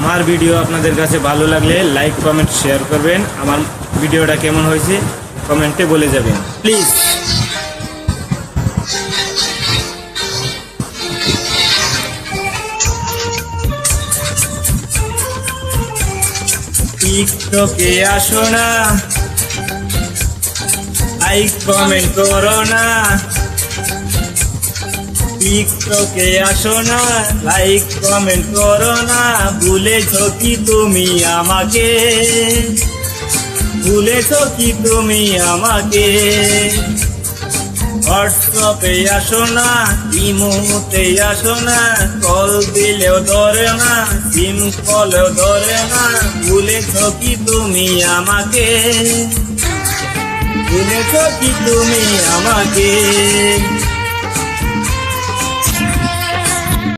আমার ভিডিও আপনাদের কাছে ভালো লাগলে লাইক কমেন্ট শেয়ার করবেন। আমার ভিডিওটা কেমন হয়েছে কমেন্টে বলে যাবেন প্লিজ। টিকটকে আসো না, লাইক কমেন্ট করো না। টিকটকে আসো না, লাইক কমেন্ট করো না। ভুলেছো কি তুমি আমাকে, ভুলেছো কি তুমি আমাকে। হোয়াটসঅ্যাপে আসো না, ইমোতে আসো না। কল দিলেও ধরে না, সিম কলেও ধরে না। ভুলেছো কি তুমি আমাকে, ভুলেছো কি তুমি আমাকে।